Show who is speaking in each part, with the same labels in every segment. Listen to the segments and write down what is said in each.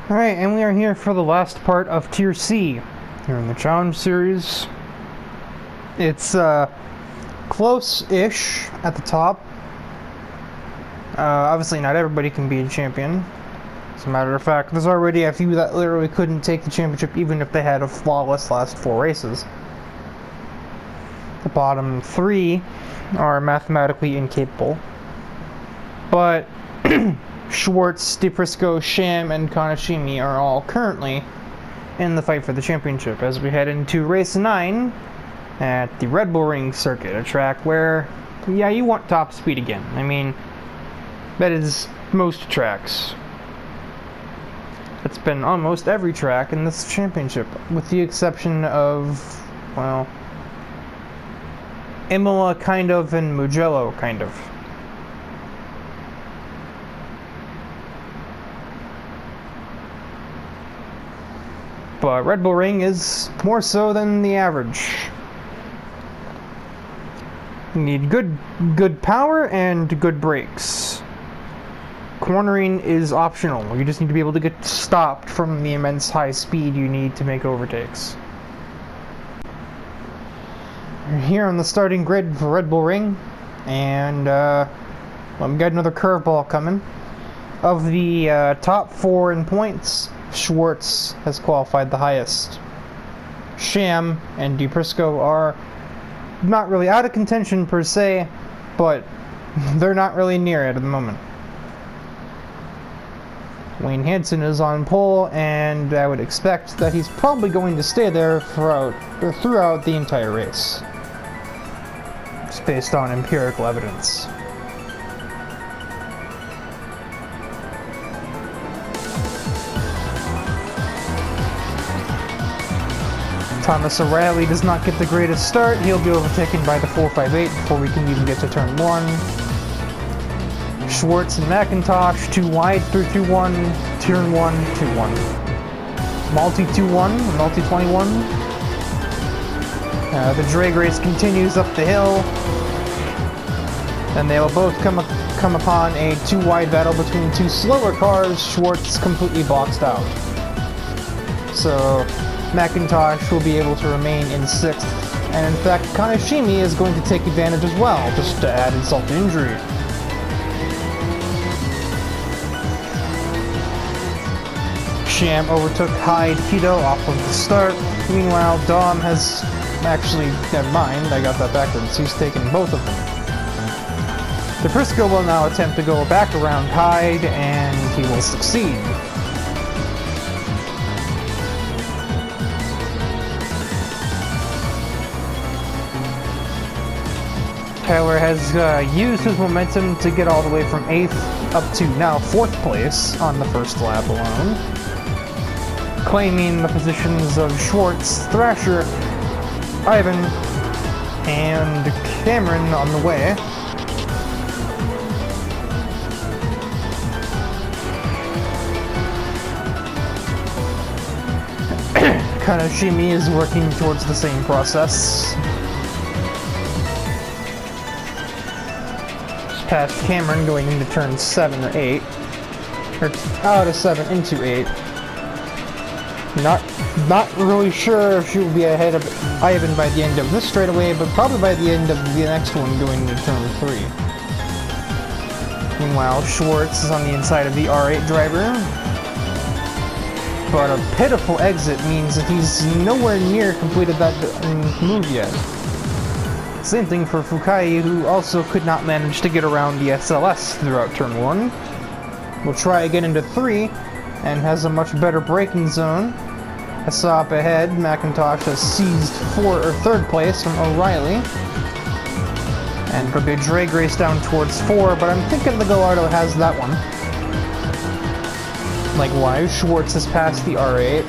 Speaker 1: Alright, and we are here for the last part of Tier C here in the Challenge Series. It's close-ish at the top. Obviously not everybody can be a champion. As a matter of fact, there's already a few that literally couldn't take the championship even if they had a flawless last 4 races. The bottom 3 are mathematically incapable. But Schwartz, DePrisco, Sham, and Kanashimi are all currently in the fight for the championship as we head into race 9 at the Red Bull Ring circuit, a track where, yeah, you want top speed again. I mean, that is most tracks. It's been almost every track in this championship, with the exception of, well, Imola kind of and Mugello kind of. But Red Bull Ring is more so than the average. You need good power and good brakes. Cornering is optional. You just need to be able to get stopped from the immense high speed you need to make overtakes. We're here on the starting grid for Red Bull Ring, and we've got another curveball coming. Of the top 4 in points, Schwartz has qualified the highest. Sham and DePrisco are not really out of contention per se, but they're not really near it at the moment. Wayne Hansen is on pole, and I would expect that he's probably going to stay there throughout the entire race. It's based on empirical evidence. Thomas O'Reilly does not get the greatest start. He'll be overtaken by the 458 before we can even get to turn 1. Schwartz and McIntosh, too wide through 2-1, turn 1, 2-1. Multi 2-1, Multi 21. The drag race continues up the hill. And they will both come upon a 2-wide battle between 2 slower cars. Schwartz completely boxed out. So McIntosh will be able to remain in 6th, and in fact Kanashimi is going to take advantage as well, just to add insult to injury. Sham overtook Hyde Tito off of the start. Meanwhile, Dom has actually, never mind, I got that backwards, he's taken both of them. DePrisco will now attempt to go back around Hyde, and he will succeed. Tyler has used his momentum to get all the way from 8th up to now 4th place on the first lap alone, claiming the positions of Schwartz, Thrasher, Ivan, and Cameron on the way. Kanashimi is working towards the same process. Past Cameron going into turn 7 or 8, or out of 7 into 8. Not really sure if she will be ahead of Ivan by the end of this straightaway, but probably by the end of the next one going into turn 3. Meanwhile, Schwartz is on the inside of the R8 driver, but a pitiful exit means that he's nowhere near completed that move yet. Same thing for Fukai, who also could not manage to get around the SLS throughout turn 1. We'll try again into 3, and has a much better braking zone. I saw up ahead, McIntosh has seized 3rd place from O'Reilly. And it'll be a drag race down towards 4, but I'm thinking the Gallardo has that one. Likewise, Schwartz has passed the R8.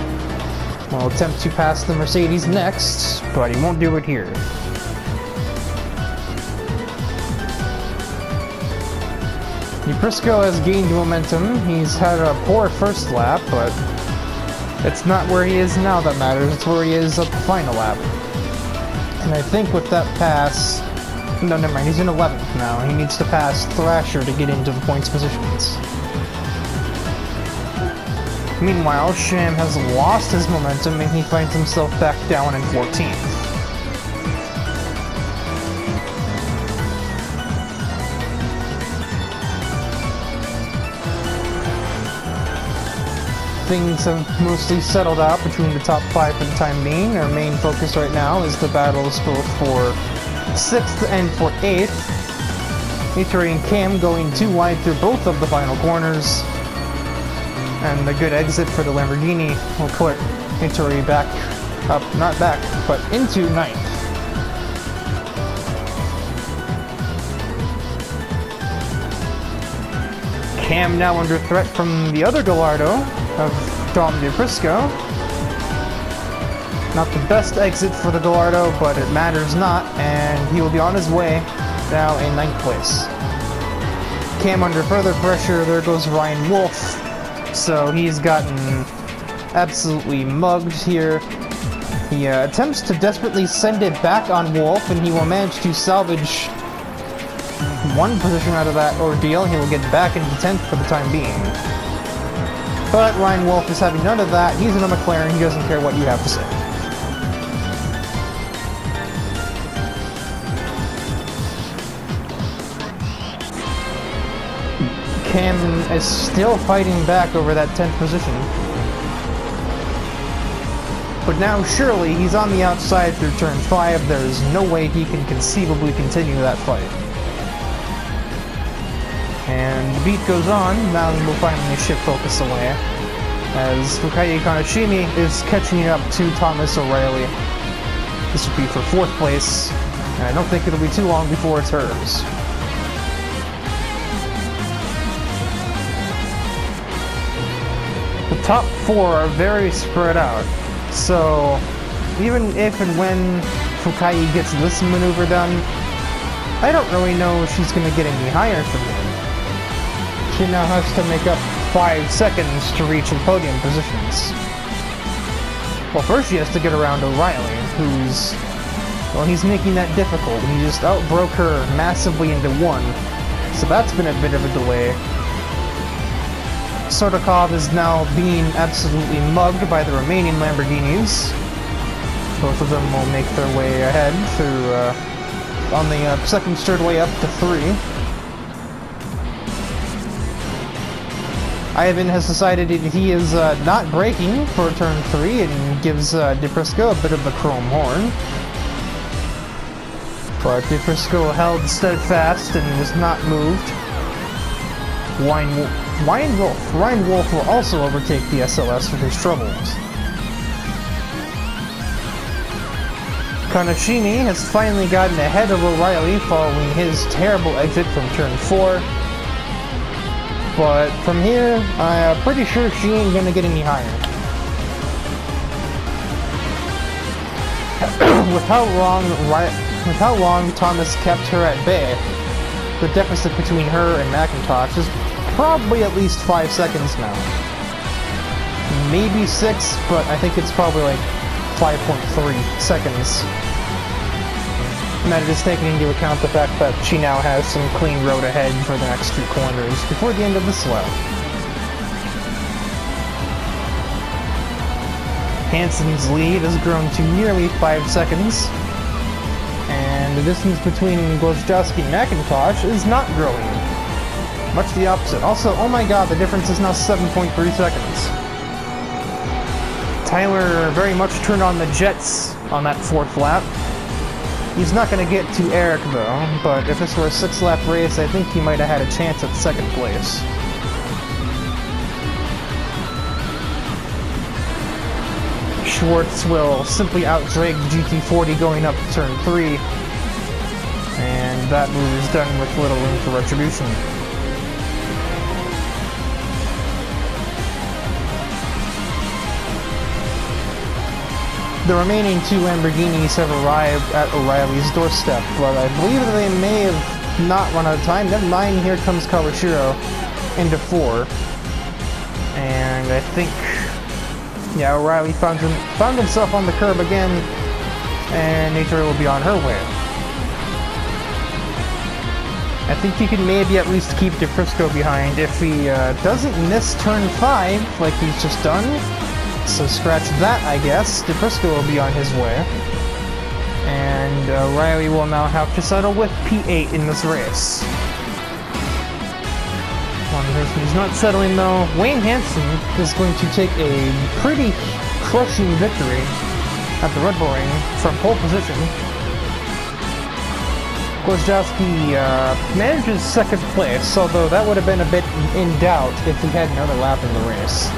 Speaker 1: We'll attempt to pass the Mercedes next, but he won't do it here. DePrisco has gained momentum. He's had a poor first lap, but it's not where he is now that matters. It's where he is at the final lap. And I think with that pass, no, never mind. He's in 11th now. He needs to pass Thrasher to get into the points positions. Meanwhile, Sham has lost his momentum and he finds himself back down in 14th. Things have mostly settled out between the top 5 for the time being. Our main focus right now is the battles both for 6th and for 8th. Ituri and Cam going too wide through both of the final corners. And the good exit for the Lamborghini will put Ituri back up, not back, but into 9th. Cam now under threat from the other Gallardo of Dom DePrisco. Not the best exit for the Gallardo, but it matters not, and he will be on his way now in 9th place. Cam under further pressure, there goes Ryan Wolf. So he's gotten absolutely mugged here. He attempts to desperately send it back on Wolf, and he will manage to salvage one position out of that ordeal. He will get back into 10th for the time being. But Ryan Wolf is having none of that. He's in a McLaren. He doesn't care what you have to say. Cam is still fighting back over that 10th position. But now, surely, he's on the outside through turn 5. There's no way he can conceivably continue that fight. And the beat goes on. Now we'll finally shift focus away, as Fukaya Kanashimi is catching up to Thomas O'Reilly. This will be for 4th place, and I don't think it'll be too long before it's hers. The top 4 are very spread out, so even if and when Fukaya gets this maneuver done, I don't really know if she's going to get any higher from him. She now has to make up 5 seconds to reach her podium positions. Well, first she has to get around O'Reilly, he's making that difficult. He just outbroke her massively into 1, so that's been a bit of a delay. Sordakov is now being absolutely mugged by the remaining Lamborghinis. Both of them will make their way ahead through on the second straightaway up to 3. Ivan has decided he is not braking for turn 3 and gives DePrisco a bit of the chrome horn. But DePrisco held steadfast and was not moved. Ryan Wolf will also overtake the SLS with his troubles. Kanashimi has finally gotten ahead of O'Reilly following his terrible exit from turn 4. But from here, I'm pretty sure she ain't gonna get any higher. With how long Thomas kept her at bay, the deficit between her and McIntosh is probably at least 5 seconds now. Maybe 6, but I think it's probably like 5.3 seconds. And that is taking into account the fact that she now has some clean road ahead for the next 2 corners before the end of this lap. Hansen's lead has grown to nearly 5 seconds, and the distance between Gwozdowski and McIntosh is not growing. Much the opposite. Also, oh my god, the difference is now 7.3 seconds. Tyler very much turned on the jets on that 4th lap. He's not going to get to Eric though, but if this were a 6-lap race, I think he might have had a chance at 2nd place. Schwartz will simply outdrag the GT40 going up to turn 3, and that move is done with little room for retribution. The remaining 2 Lamborghinis have arrived at O'Reilly's doorstep, but I believe that they may have not run out of time. Never mind, here comes Kawashiro into 4. And I think, yeah, O'Reilly found himself on the curb again, and Nature will be on her way. I think he can maybe at least keep DePrisco behind if he doesn't miss turn 5 like he's just done. So scratch that, I guess. DePrisco will be on his way. And Riley will now have to settle with P8 in this race. One person who's not settling though, Wayne Hansen is going to take a pretty crushing victory at the Red Bull Ring from pole position. Gwozdowski manages second place, although that would have been a bit in doubt if he had another lap in the race.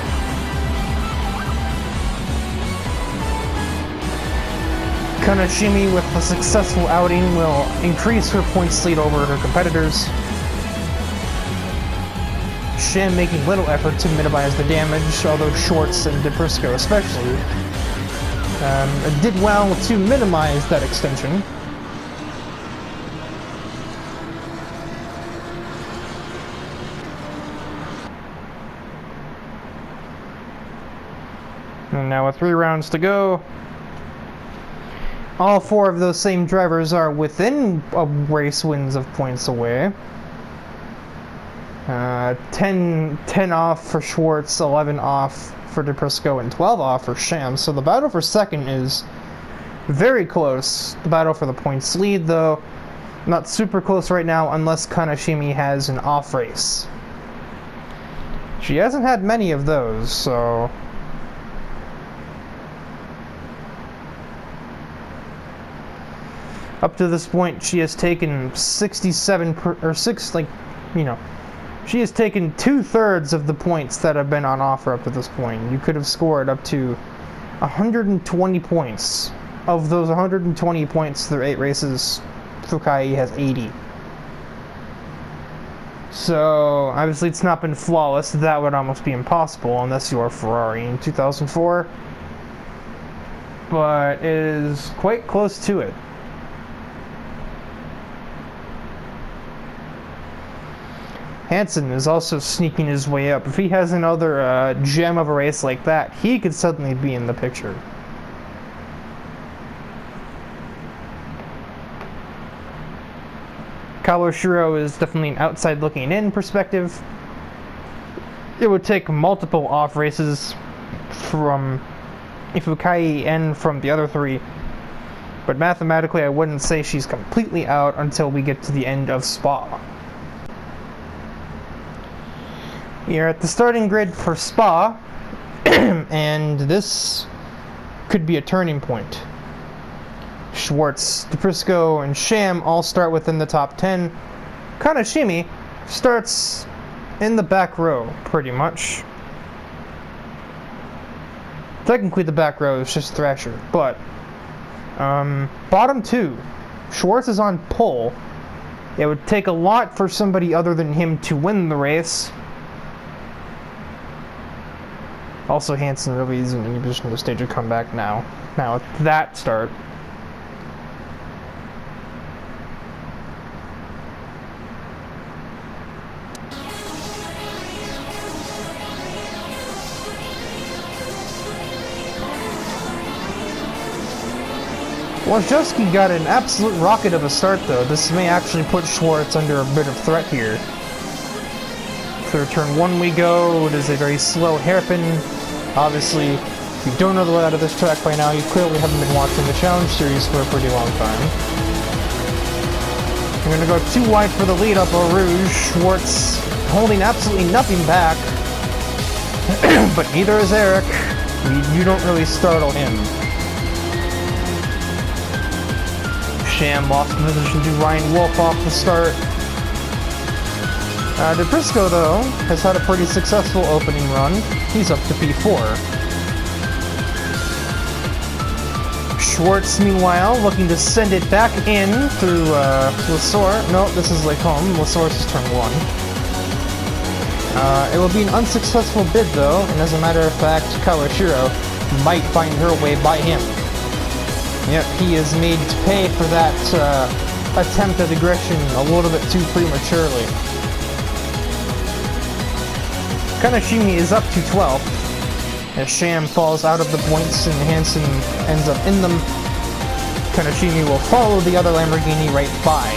Speaker 1: Kanashimi, with a successful outing, will increase her points lead over her competitors. Sham making little effort to minimize the damage, although Schwartz and DePrisco especially did well to minimize that extension. And now with 3 rounds to go, all 4 of those same drivers are within a race wins of points away. 10 off for Schwartz, 11 off for DePrisco, and 12 off for Sham. So the battle for second is very close. The battle for the points lead, though, not super close right now unless Kanashimi has an off race. She hasn't had many of those, so... Up to this point, she has taken 67 she has taken 2/3 of the points that have been on offer up to this point. You could have scored up to 120 points. Of those 120 points through 8 races, Fukai has 80. So, obviously it's not been flawless. That would almost be impossible unless you are Ferrari in 2004. But it is quite close to it. Hansen is also sneaking his way up. If he has another gem of a race like that, he could suddenly be in the picture. Kawashiro is definitely an outside looking in perspective. It would take multiple off races from Ifukai and from the other 3. But mathematically, I wouldn't say she's completely out until we get to the end of Spa. We are at the starting grid for Spa, and this could be a turning point. Schwartz, DePrisco, and Sham all start within the top 10. Kanashimi starts in the back row, pretty much. Technically the back row is just Thrasher, but bottom 2, Schwartz is on pole. It would take a lot for somebody other than him to win the race. Also, Hansen really isn't in a position to stage a comeback now. Now, with that start. Wojciechowski got an absolute rocket of a start, though. This may actually put Schwartz under a bit of threat here. Through turn 1 we go. It is a very slow hairpin. Obviously, if you don't know the layout of this track by now, you clearly haven't been watching the Challenge Series for a pretty long time. We're going to go too wide for the lead up Eau Rouge. Schwartz holding absolutely nothing back. But neither is Eric. You don't really startle him. Sham lost position to Ryan Wolf off the start. DePrisco, though, has had a pretty successful opening run. He's up to P4. Schwartz, meanwhile, looking to send it back in through Lesueur. No, this is Lecombe. Lesueur's is turn 1. It will be an unsuccessful bid, though, and as a matter of fact, Kawashiro might find her way by him. Yep, he is made to pay for that attempt at aggression a little bit too prematurely. Kanashimi is up to 12th, as Sham falls out of the points and Hansen ends up in them. Kanashimi will follow the other Lamborghini right by.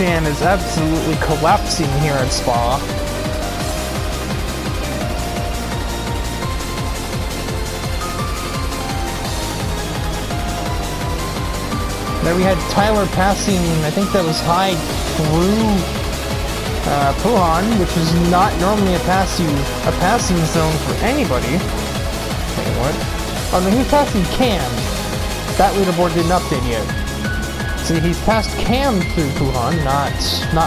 Speaker 1: Sham is absolutely collapsing here at Spa. Then we had Tyler passing, I think that was Hyde through Puhan, which is not normally a passing zone for anybody. Wait, what? Oh no, he's passing Cam. That leaderboard didn't update yet. See, he's passed Cam through Puhan, not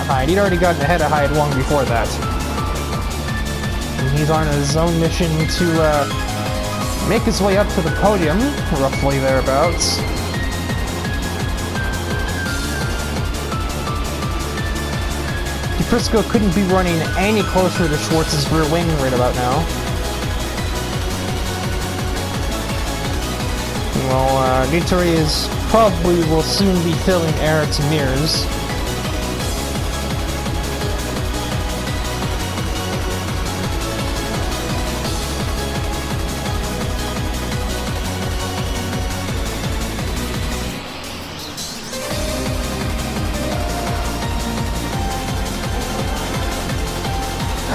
Speaker 1: Hyde. He'd already gotten ahead of Hyde long before that. And he's on his own mission to make his way up to the podium, roughly thereabouts. Frisco couldn't be running any closer to Schwartz's rear wing right about now. Well, Nitori is probably will soon be filling Eric's mirrors.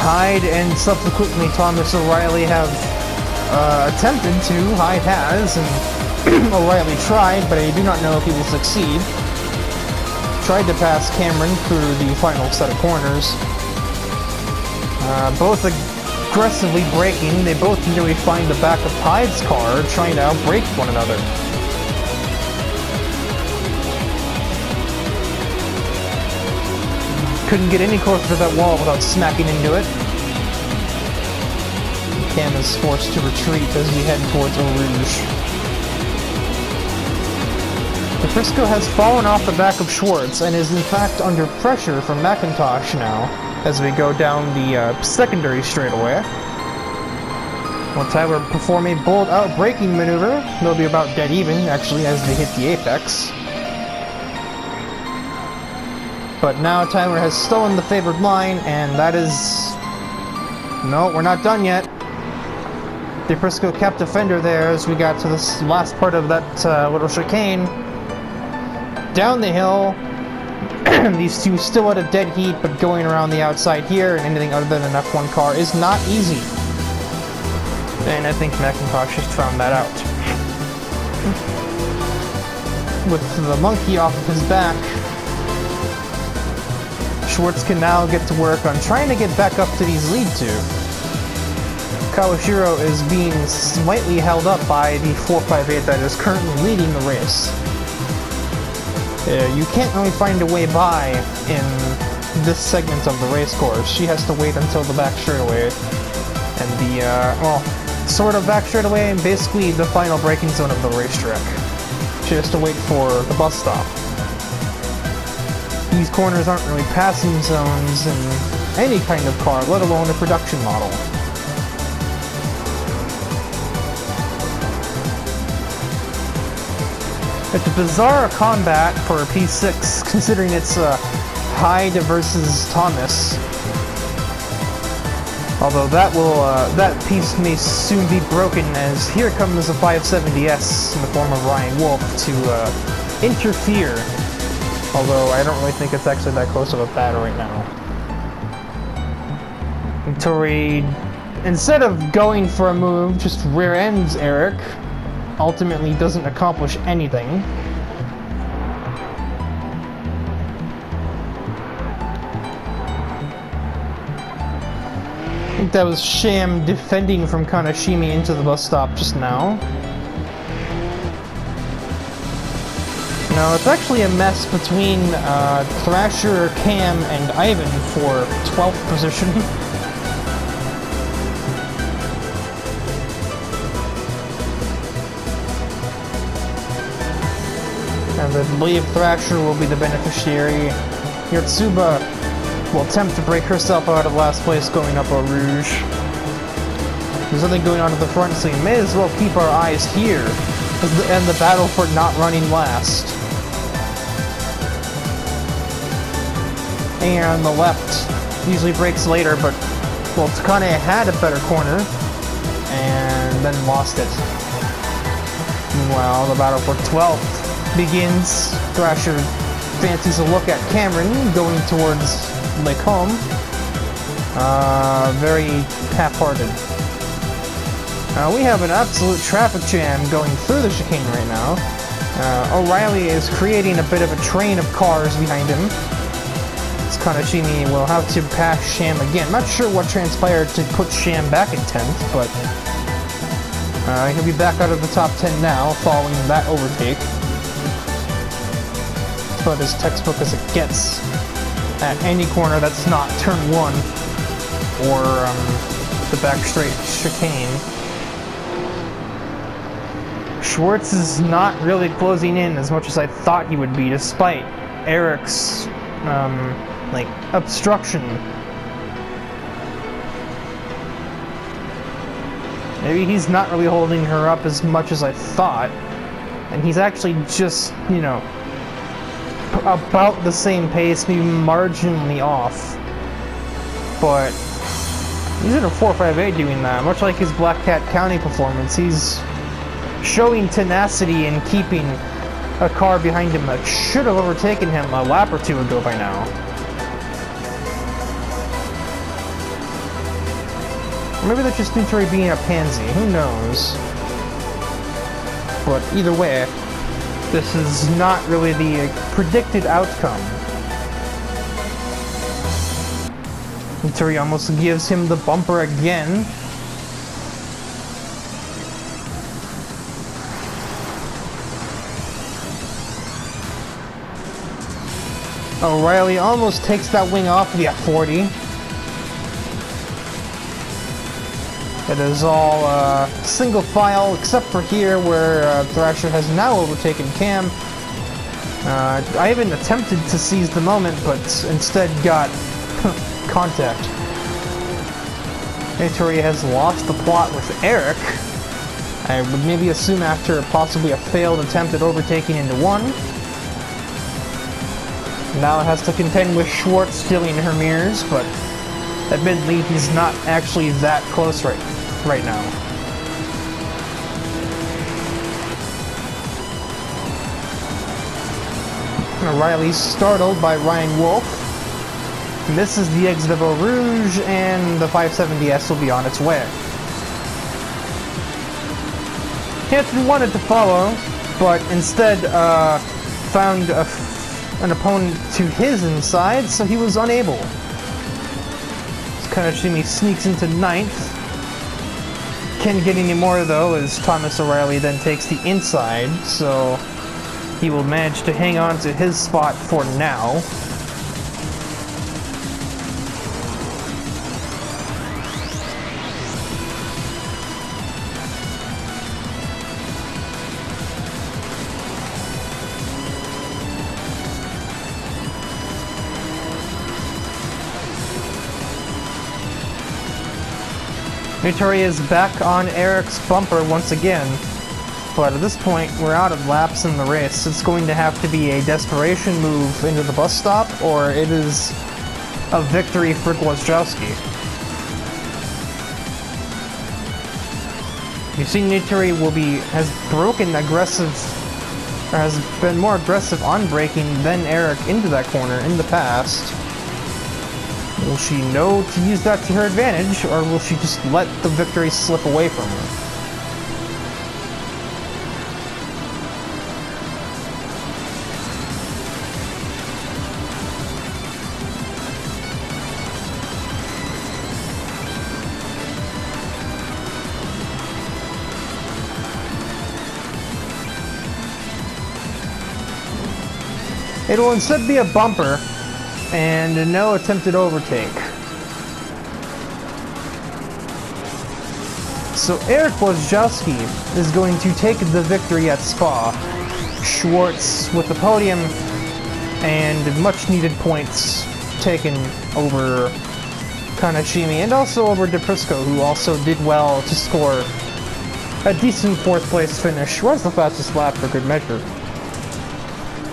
Speaker 1: Hyde and subsequently Thomas O'Reilly have attempted to. Hyde has, and O'Reilly tried, but I do not know if he will succeed. Tried to pass Cameron through the final set of corners. Both aggressively braking. They both nearly find the back of Hyde's car, trying to outbrake one another. Couldn't get any closer to that wall without smacking into it. Cam is forced to retreat as we head towards Eau Rouge. The Frisco has fallen off the back of Schwartz and is in fact under pressure from McIntosh now as we go down the secondary straightaway. While Tyler perform a bold out-braking maneuver, they'll be about dead even actually as they hit the apex. But now Tyler has stolen the favored line, and that is... No, we're not done yet. De Prisco kept a fender there as we got to this last part of that little chicane. Down the hill. These two still at a dead heat, but going around the outside here, and anything other than an F1 car is not easy. And I think McIntosh just found that out. With the monkey off of his back, Schwartz can now get to work on trying to get back up to these lead two. Kawashiro is being slightly held up by the 458 that is currently leading the race. You can't really find a way by in this segment of the race course. She has to wait until the back straightaway. And the, well, sort of back straightaway and basically the final braking zone of the racetrack. She has to wait for the bus stop. These corners aren't really passing zones in any kind of car, let alone a production model. It's a bizarre combat for a P6, considering it's Hyde versus Thomas. Although that piece may soon be broken, as here comes a 570S in the form of Ryan Wolf to interfere. Although I don't really think it's actually that close of a battle right now. Tori, instead of going for a move, just rear ends Eric. Ultimately doesn't accomplish anything. I think that was Sham defending from Kanashimi into the bus stop just now. No, it's actually a mess between Thrasher, Cam, and Ivan for 12th position. And I believe Thrasher will be the beneficiary. Yotsuba will attempt to break herself out of last place going up Eau Rouge. There's nothing going on at the front, so we may as well keep our eyes here and the battle for not running last. And the left usually breaks later, but well, Takane had a better corner and then lost it. Meanwhile, the battle for 12th begins. Thrasher fancies a look at Cameron going towards Lake Home. Very half-hearted. We have an absolute traffic jam going through the chicane right now. O'Reilly is creating a bit of a train of cars behind him. Kanashimi will have to pass Sham again. Not sure what transpired to put Sham back in 10th, but he'll be back out of the top 10 now, following that overtake. It's about as textbook as it gets at any corner that's not turn 1 or the back straight chicane. Schwartz is not really closing in as much as I thought he would be, despite Eric's obstruction. Maybe he's not really holding her up as much as I thought, and he's actually just, you know, about the same pace, maybe marginally off. But he's in a 4.58 doing that, much like his Black Cat County performance. He's showing tenacity in keeping a car behind him that should have overtaken him a lap or two ago by now. Or maybe that's just Nitori being a pansy, who knows? But either way, this is not really the predicted outcome. Nitori almost gives him the bumper again. O'Reilly almost takes that wing off the F40. It is all single file, except for here where Thrasher has now overtaken Cam. I even attempted to seize the moment, but instead got contact. Nitori has lost the plot with Eric. I would maybe assume after possibly a failed attempt at overtaking into one. Now it has to contend with Schwartz stealing her mirrors, but admittedly he's not actually that close right now. O'Reilly's startled by Ryan Wolf. Misses the exit of Eau Rouge, and the 570S will be on its way. Hanson wanted to follow, but instead found an opponent to his inside, so he was unable. Kanashimi sneaks into 9th. Can't get any more though, as Thomas O'Reilly then takes the inside, so he will manage to hang on to his spot for now. Nitori is back on Eric's bumper once again, but at this point we're out of laps in the race. It's going to have to be a desperation move into the bus stop, or it is a victory for Gwozdowski. You see, Nitori has been more aggressive on braking than Eric into that corner in the past. Will she know to use that to her advantage, or will she just let the victory slip away from her? It will instead be a bumper, and no attempted overtake. So Eric Gwozdowski is going to take the victory at Spa. Schwartz with the podium, and much needed points taken over Kanashimi, and also over DePrisco, who also did well to score a decent 4th place finish. Was the fastest lap for good measure.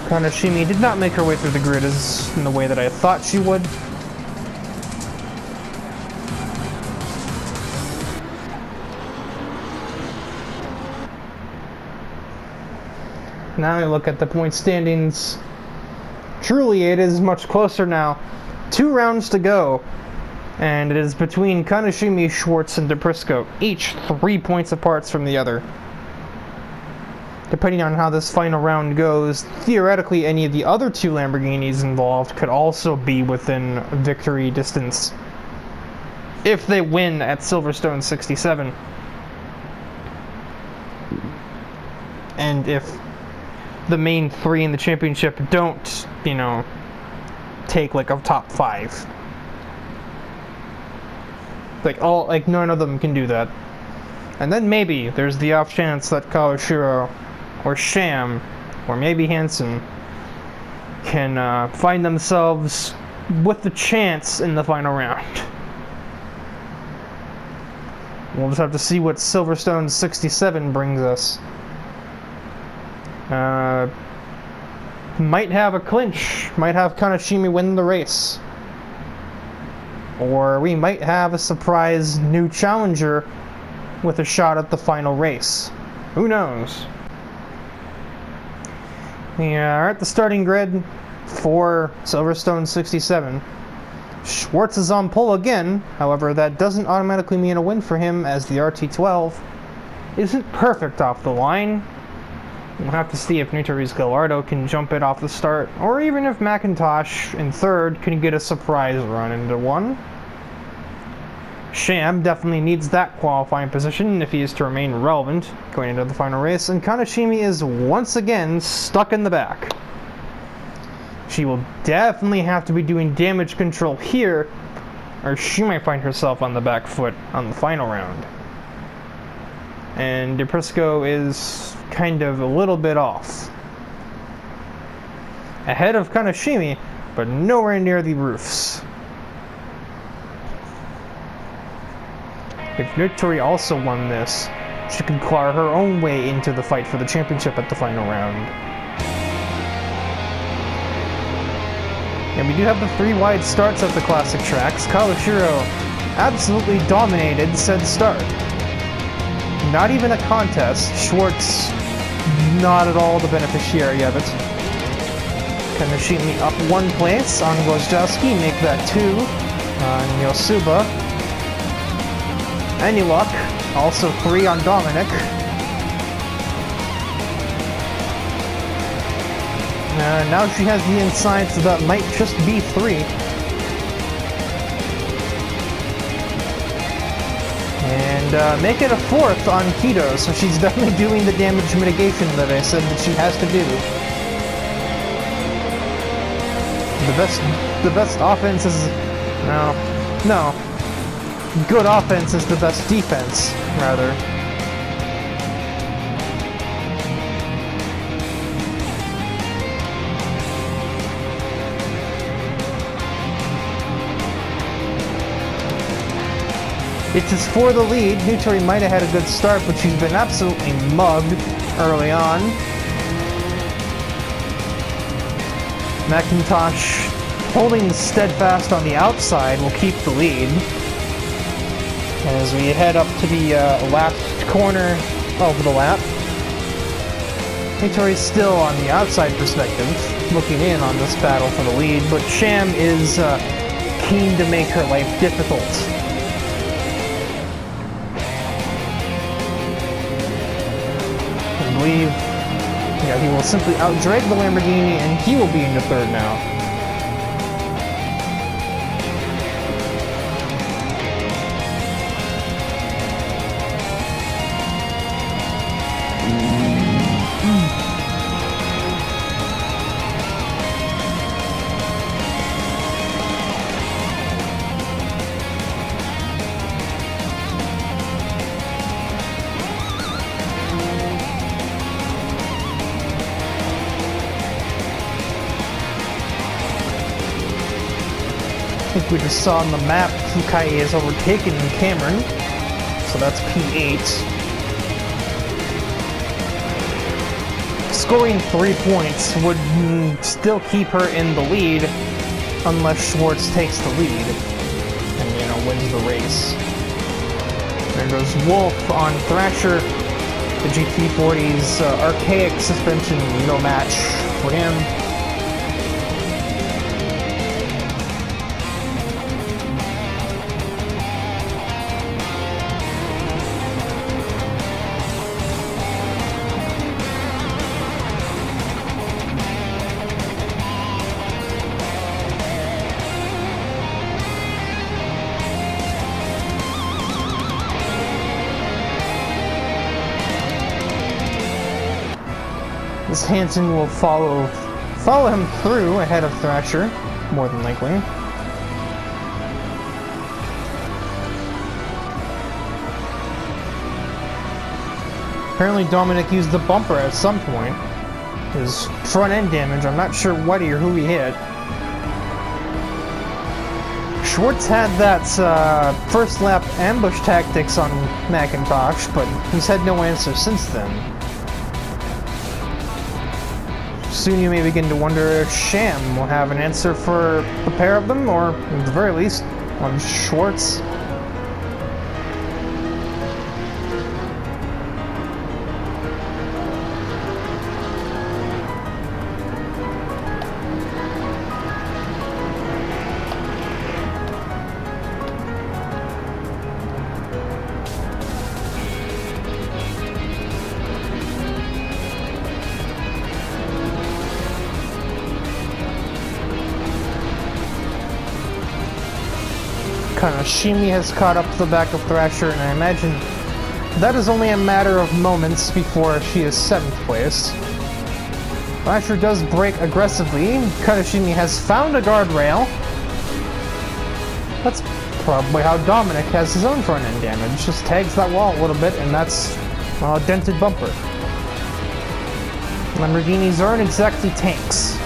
Speaker 1: Kanashimi did not make her way through the grid in the way that I thought she would. Now we look at the point standings. Truly, it is much closer now. 2 rounds to go. And it is between Kaneshimi, Schwartz, and DePrisco, each 3 points apart from the other. Depending on how this final round goes, theoretically any of the other 2 Lamborghinis involved could also be within victory distance if they win at Silverstone 67. And if the main 3 in the championship don't, take like a top 5. Like none of them can do that. And then maybe there's the off chance that Kawashiro or Sham or maybe Hansen can find themselves with the chance in the final round. We'll just have to see what Silverstone 67 brings us. Might have a clinch, might have Kaneshimi win the race. Or we might have a surprise new challenger with a shot at the final race. Who knows? We are at the starting grid for Silverstone 67. Schwartz is on pole again, however that doesn't automatically mean a win for him as the RT12 isn't perfect off the line. We'll have to see if Nutori's Gallardo can jump it off the start, or even if McIntosh in third can get a surprise run into one. Sham definitely needs that qualifying position if he is to remain relevant going into the final race, and Kaneshimi is once again stuck in the back. She will definitely have to be doing damage control here, or she might find herself on the back foot on the final round. And DePrisco is kind of a little bit off. Ahead of Kaneshimi, but nowhere near the roofs. If Nutori also won this, she could claw her own way into the fight for the championship at the final round. And we do have the 3 wide starts at the classic tracks. Kawashiro absolutely dominated said start. Not even a contest. Schwartz, not at all the beneficiary of it. Kaneshimi up 1 place on Wojciechowski, make that 2 on Yosuba. Aniluk, also 3 on Dominic. Now she has the inside, so that might just be 3. And make it a 4th on Keto, so she's definitely doing the damage mitigation that I said that she has to do. The best offense is... No. Good offense is the best defense, rather. It is for the lead. Nutori might have had a good start, but she's been absolutely mugged early on. McIntosh holding steadfast on the outside will keep the lead. As we head up to the last corner of the lap. Nutori's still on the outside perspective, looking in on this battle for the lead, but Sham is keen to make her life difficult. I believe he will simply outdrag the Lamborghini and he will be into third now. I think we just saw on the map Fukai has overtaken Cameron, so that's P8. Scoring 3 points would still keep her in the lead unless Schwartz takes the lead and, wins the race. There goes Wolf on Thrasher. The GT40's archaic suspension, no match for him. as Hansen will follow him through ahead of Thrasher, more than likely. Apparently Dominic used the bumper at some point. His front end damage, I'm not sure what or who he hit. Schwartz had that first lap ambush tactics on McIntosh, but he's had no answer since then. Soon you may begin to wonder if Sham will have an answer for a pair of them, or at the very least, on Schwartz. Kanashimi has caught up to the back of Thrasher, and I imagine that is only a matter of moments before she is 7th place. Thrasher does brake aggressively. Kanashimi has found a guardrail. That's probably how Dominic has his own front end damage. Just tags that wall a little bit, and that's a dented bumper. Lamborghinis aren't exactly tanks.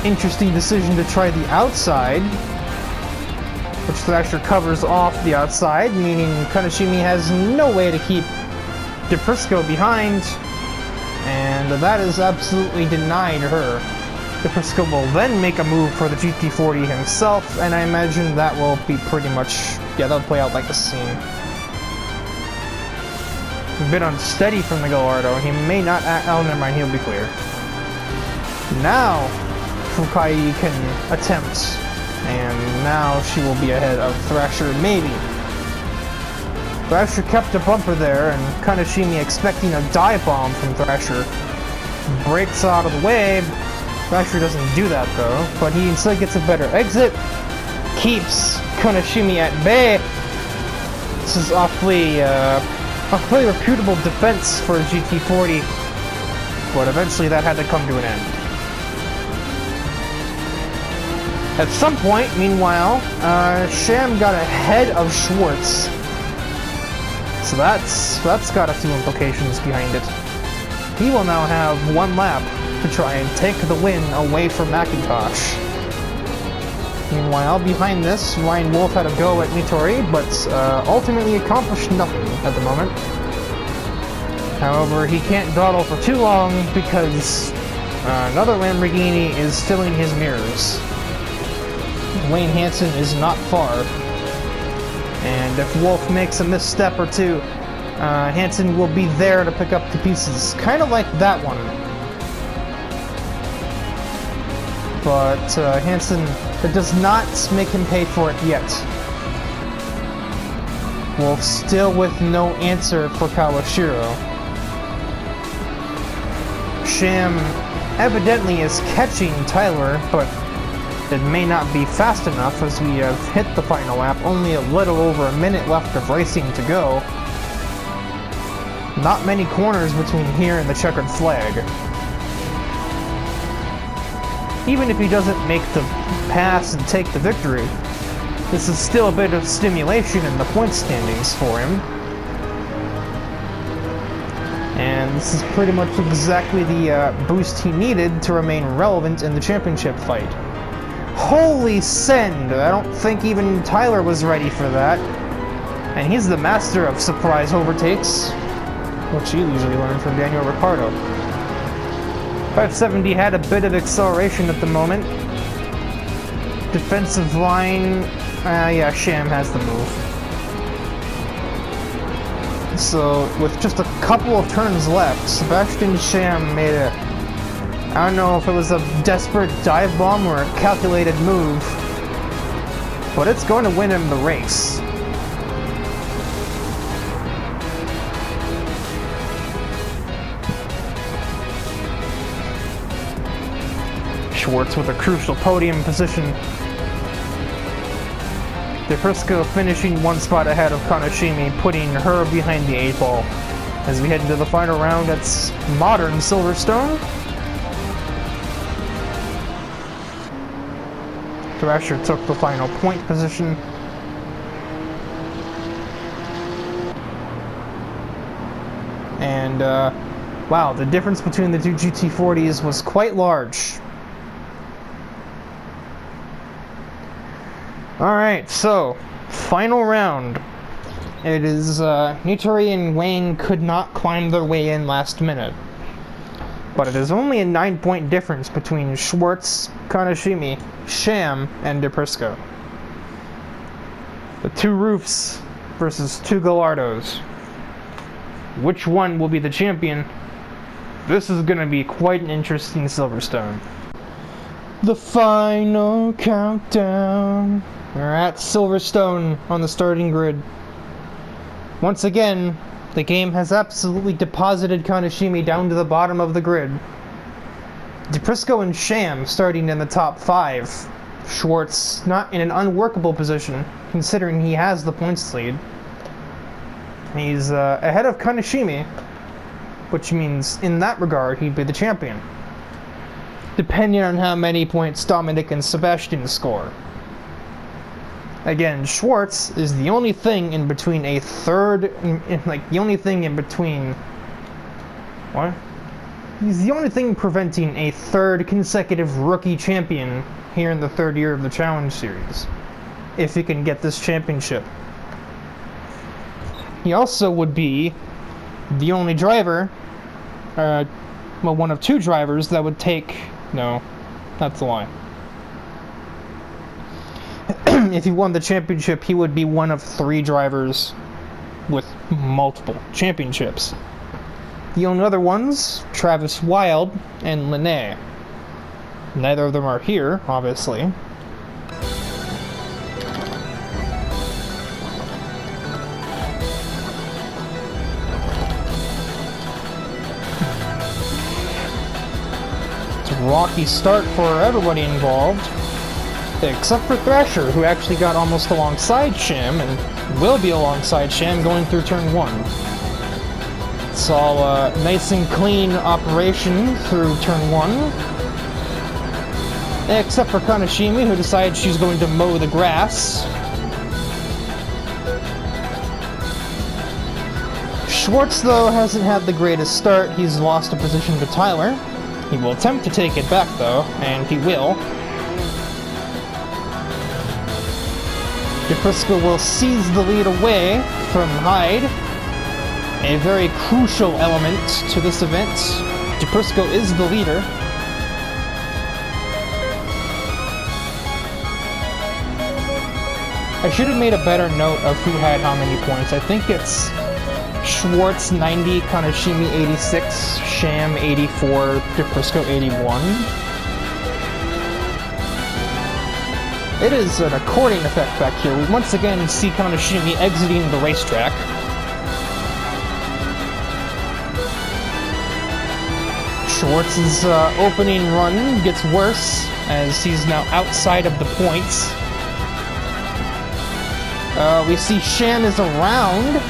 Speaker 1: Interesting decision to try the outside, which Thrasher covers off the outside, meaning Kanashimi has no way to keep DePrisco behind, and that is absolutely denied her. DePrisco will then make a move for the GT40 himself, and I imagine that will be pretty much, yeah, that'll play out like a scene. A bit unsteady from the Gallardo. He may not act, oh, never mind, he'll be clear. Now Fukai can attempt, and now she will be ahead of Thrasher, maybe. Thrasher kept a bumper there, and Kanashimi, expecting a dive bomb from Thrasher, breaks out of the way. Thrasher doesn't do that though, but he instead gets a better exit, keeps Kanashimi at bay. This is awfully reputable defense for a GT40, but eventually that had to come to an end. At some point, meanwhile, Sham got ahead of Schwartz. So that's got a few implications behind it. He will now have one lap to try and take the win away from McIntosh. Meanwhile, behind this, Ryan Wolf had a go at Nitori, but ultimately accomplished nothing at the moment. However, he can't dawdle for too long because another Lamborghini is filling his mirrors. Wayne Hansen is not far, and if Wolf makes a misstep or two, Hansen will be there to pick up the pieces, kind of like that one. But Hansen, it does not make him pay for it yet. Wolf still with no answer for Kawashiro. Sham evidently is catching Tyler, but it may not be fast enough as we have hit the final lap, only a little over a minute left of racing to go. Not many corners between here and the checkered flag. Even if he doesn't make the pass and take the victory, this is still a bit of stimulation in the point standings for him. And this is pretty much exactly the boost he needed to remain relevant in the championship fight. Holy send! I don't think even Tyler was ready for that. And he's the master of surprise overtakes, which he usually learned from Daniel Ricciardo. 570 had a bit of acceleration at the moment. Defensive line, yeah, Sham has the move. So, with just a couple of turns left, Sebastian Sham made a, I don't know if it was a desperate dive bomb or a calculated move, but it's going to win him the race. Schwartz with a crucial podium position. DePrisco finishing one spot ahead of Kanashimi, putting her behind the 8 ball. as we head into the final round at modern Silverstone. Thrasher took the final point position. And, wow, the difference between the two GT40s was quite large. Alright, so, final round. It is, Nitori and Wayne could not climb their way in last minute. But it is only a 9-point difference between Schwartz, Kaneshimi, Sham, and DePrisco. The two Roofs versus two Gallardos. Which one will be the champion? This is going to be quite an interesting Silverstone. The final countdown. We're at Silverstone on the starting grid. Once again, the game has absolutely deposited Kaneshimi down to the bottom of the grid. DePrisco and Sham starting in the top 5. Schwartz not in an unworkable position, considering he has the points lead. He's ahead of Kaneshimi, which means in that regard he'd be the champion, depending on how many points Dominic and Sebastian score. Again, Schwartz is the only thing in between a third, the only thing in between, what? He's the only thing preventing a third consecutive rookie champion here in the third year of the Challenge Series, if he can get this championship. He also would be the only driver, well, one of two drivers that would take, no, that's a lie. If he won the championship, he would be one of 3 drivers with multiple championships. The only other ones, Travis Wild and Linné. Neither of them are here, obviously. It's a rocky start for everybody involved. Except for Thrasher, who actually got almost alongside Sham, and will be alongside Sham going through turn 1. It's all a nice and clean operation through turn 1. Except for Kaneshimi, who decides she's going to mow the grass. Schwartz, though, hasn't had the greatest start. He's lost a position to Tyler. He will attempt to take it back, though, and he will. DePrisco will seize the lead away from Hyde, a very crucial element to this event. DePrisco is the leader. I should have made a better note of who had how many points. I think it's Schwartz 90, Kaneshimi 86, Sham 84, DePrisco 81. It is an according effect back here. We once again see Kaneshimi exiting the racetrack. Schwartz's opening run gets worse as he's now outside of the points. We see Sham is around.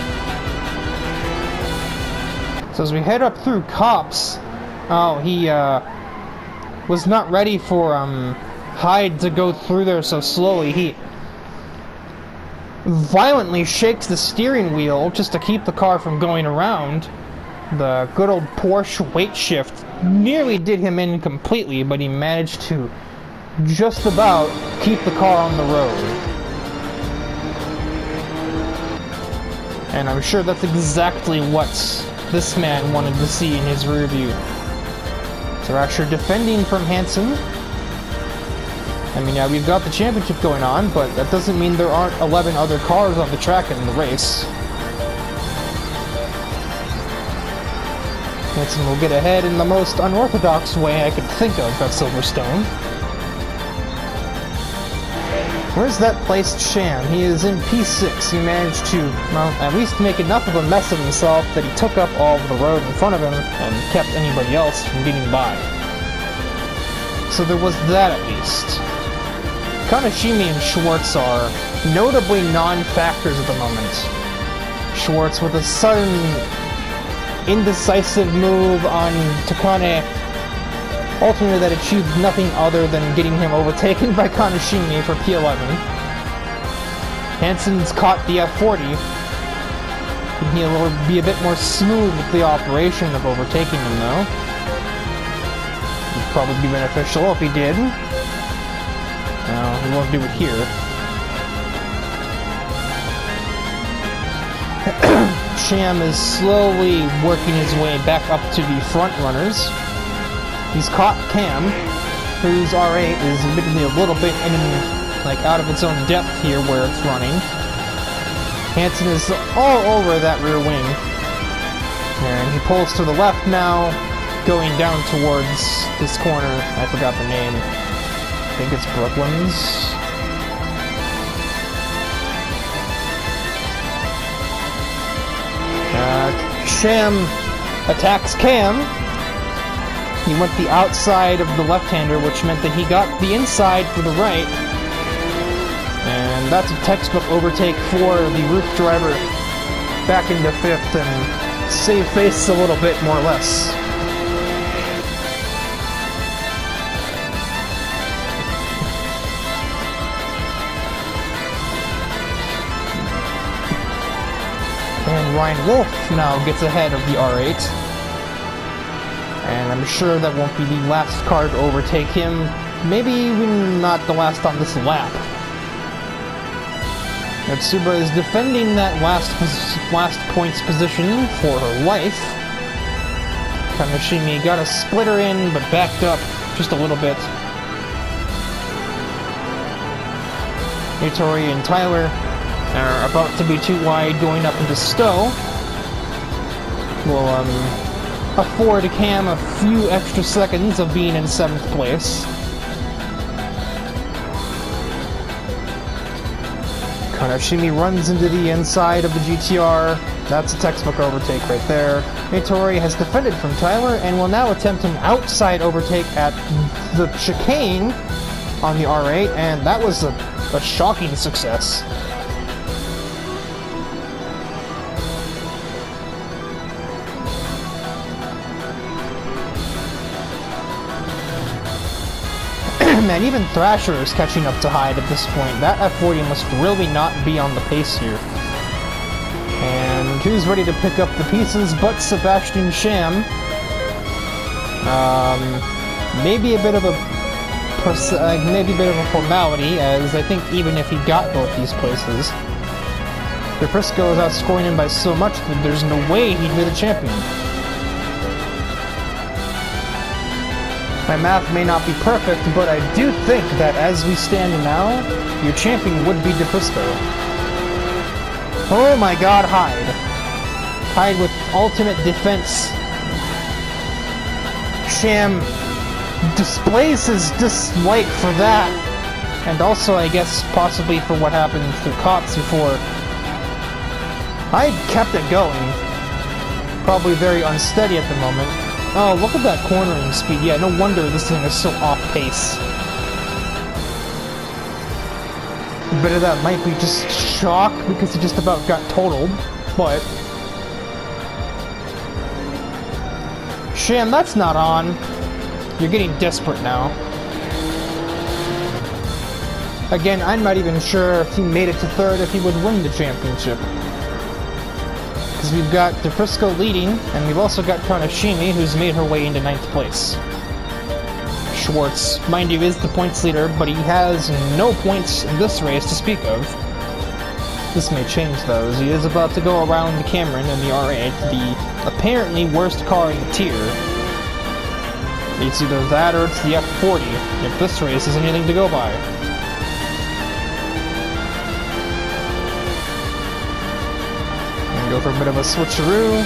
Speaker 1: So as we head up through Copse, oh, he was not ready for Hyde to go through there so slowly. He violently shakes the steering wheel just to keep the car from going around. The good old Porsche weight shift nearly did him in completely, but he managed to just about keep the car on the road. And I'm sure that's exactly what this man wanted to see in his rear view. Thrasher defending from Hansen. I mean, yeah, we've got the championship going on, but that doesn't mean there aren't 11 other cars on the track in the race. Hansen will get ahead in the most unorthodox way I could think of at Silverstone. Where's that placed Sham? He is in P6. He managed to, well, at least make enough of a mess of himself that he took up all of the road in front of him and kept anybody else from getting by. So there was that at least. Kaneshimi and Schwartz are notably non-factors at the moment. Schwartz with a sudden indecisive move on Takane Alternator that achieved nothing other than getting him overtaken by Kaneshimi for P11. Hansen's caught the F40. He'll be a bit more smooth with the operation of overtaking him, though. Would probably be beneficial if he did. No, he won't do it here. Sham is slowly working his way back up to the front runners. He's caught Cam, whose R8 is admittedly a little bit out of its own depth here where it's running. Hansen is all over that rear wing. And he pulls to the left now, going down towards this corner. I forgot the name. I think it's Brooklands. Sham attacks Cam. He went the outside of the left-hander, which meant that he got the inside for the right. And that's a textbook overtake for the roof driver back into fifth and save face a little bit, more or less. And Ryan Wolf now gets ahead of the R8. And I'm sure that won't be the last car to overtake him. Maybe even not the last on this lap. Natsuba is defending that last points position for her life. Kaneshimi got a splitter in, but backed up just a little bit. Nitori and Tyler are about to be too wide going up into Stowe. Will afford Cam a few extra seconds of being in 7th place. Kaneshimi runs into the inside of the GTR. That's a textbook overtake right there. Nitori has defended from Tyler and will now attempt an outside overtake at the chicane on the R8, and that was a shocking success. Man, even Thrasher is catching up to Hyde at this point. That F40 must really not be on the pace here. And who's ready to pick up the pieces but Sebastian Sham? Maybe a bit of a formality, as I think even if he got both these places, DeFrisco is outscoring him by so much that there's no way he'd be the champion. My math may not be perfect, but I do think that as we stand now, your champion would be DeFrisco. Oh my god, Hyde. Hyde with ultimate defense. Sham displays his dislike for that, and also, I guess, possibly for what happened to Cops before. Hyde kept it going. Probably very unsteady at the moment. Oh, look at that cornering speed. Yeah, no wonder this thing is so off-pace. A bit of that might be just shock, because he just about got totaled, but... Sham, that's not on. You're getting desperate now. Again, I'm not even sure if he made it to 3rd, if he would win the championship. Because we've got DeFrisco leading, and we've also got Kaneshimi, who's made her way into 9th place. Schwartz, mind you, is the points leader, but he has no points in this race to speak of. This may change, though, as he is about to go around Cameron in the R8, the apparently worst car in the tier. It's either that or it's the F40, if this race is anything to go by. Go for a bit of a switcheroo.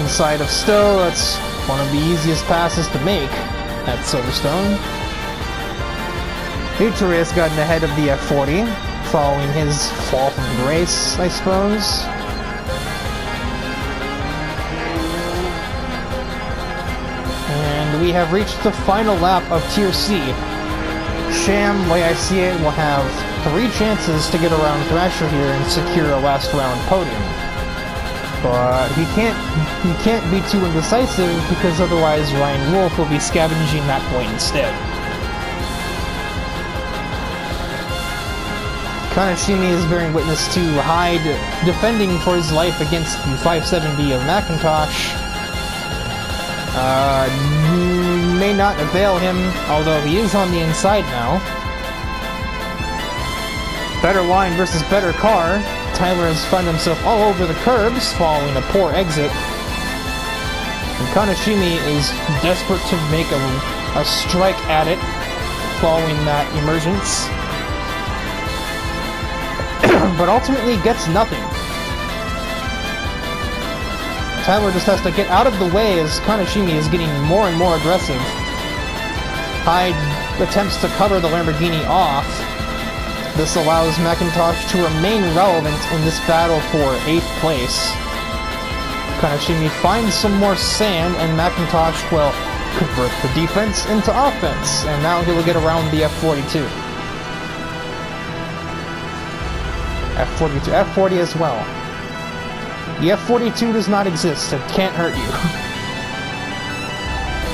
Speaker 1: Inside of Stowe, that's one of the easiest passes to make at Silverstone. Nitori has gotten ahead of the F40, following his fall from the race, I suppose. And we have reached the final lap of Tier C. Sham, the way I see it, will have 3 chances to get around Thrasher here and secure a last round podium. But he can't be too indecisive because otherwise Ryan Wolf will be scavenging that point instead. Kaneshimi is bearing witness to Hyde defending for his life against the 570 of Macintosh. May not avail him, although he is on the inside now. Better line versus better car. Tyler has found himself all over the curbs following a poor exit. And Kaneshimi is desperate to make a strike at it following that emergence. But ultimately gets nothing. Tyler just has to get out of the way as Kaneshimi is getting more and more aggressive. Hyde attempts to cover the Lamborghini off. This allows Macintosh to remain relevant in this battle for 8th place. Kaneshimi finds some more sand and Macintosh will convert the defense into offense, and now he will get around the F42. F40 as well. The F42 does not exist, it can't hurt you.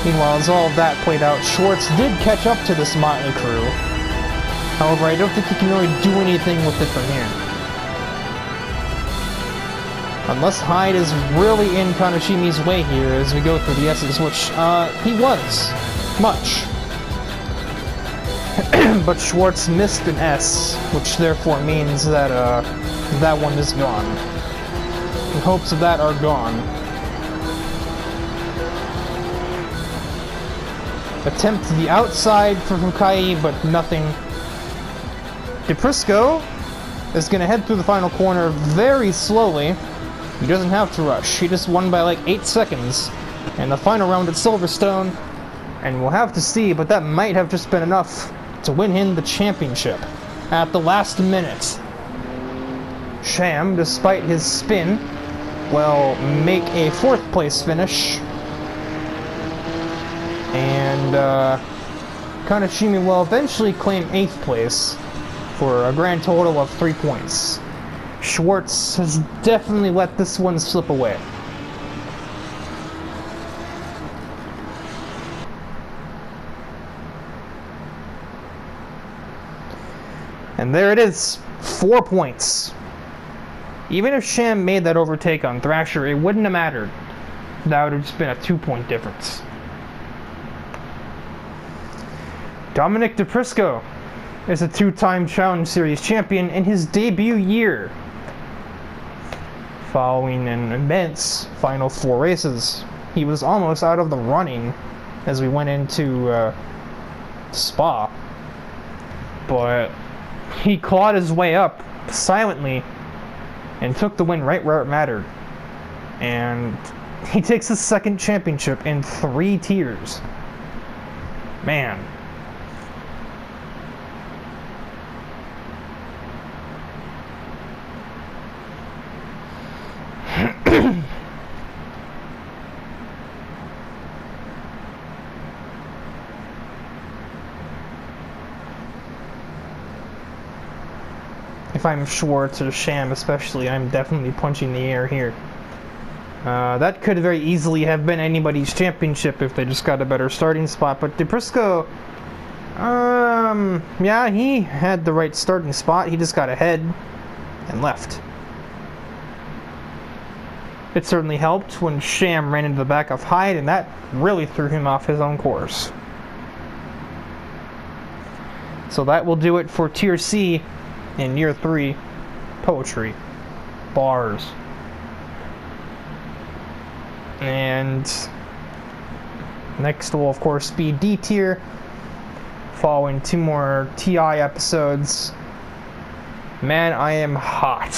Speaker 1: Meanwhile, as all of that played out, Schwartz did catch up to this motley crew. However, I don't think he can really do anything with it from here. Unless Hyde is really in Kaneshimi's way here as we go through the S's, which, he was. Much. But Schwartz missed an S, which therefore means that, that one is gone. The hopes of that are gone. Attempt to the outside for Fukai, but nothing. DePrisco is going to head through the final corner very slowly. He doesn't have to rush. He just won by like 8 seconds in the final round at Silverstone. And we'll have to see, but that might have just been enough to win him the championship at the last minute. Sham, despite his spin, will make a 4th place finish. And Kaneshimi will eventually claim 8th place for a grand total of 3 points. Schwartz has definitely let this one slip away. And there it is, 4 points. Even if Sham made that overtake on Thrasher, it wouldn't have mattered. That would have just been a 2-point difference. Dominic DePrisco is a 2-time Challenge Series champion in his debut year, following an immense final 4 races. He was almost out of the running as we went into Spa, but he clawed his way up silently and took the win right where it mattered. And he takes his 2nd championship in 3 tiers. Man. If I'm Schwartz or Sham especially, I'm definitely punching the air here. That could very easily have been anybody's championship if they just got a better starting spot, but DePrisco, yeah, he had the right starting spot, he just got ahead and left. It certainly helped when Sham ran into the back of Hyde, and that really threw him off his own course. So that will do it for Tier C in Year 3, Poetry. Bars. And next will, of course, be D Tier, following 2 more TI episodes. Man, I am hot.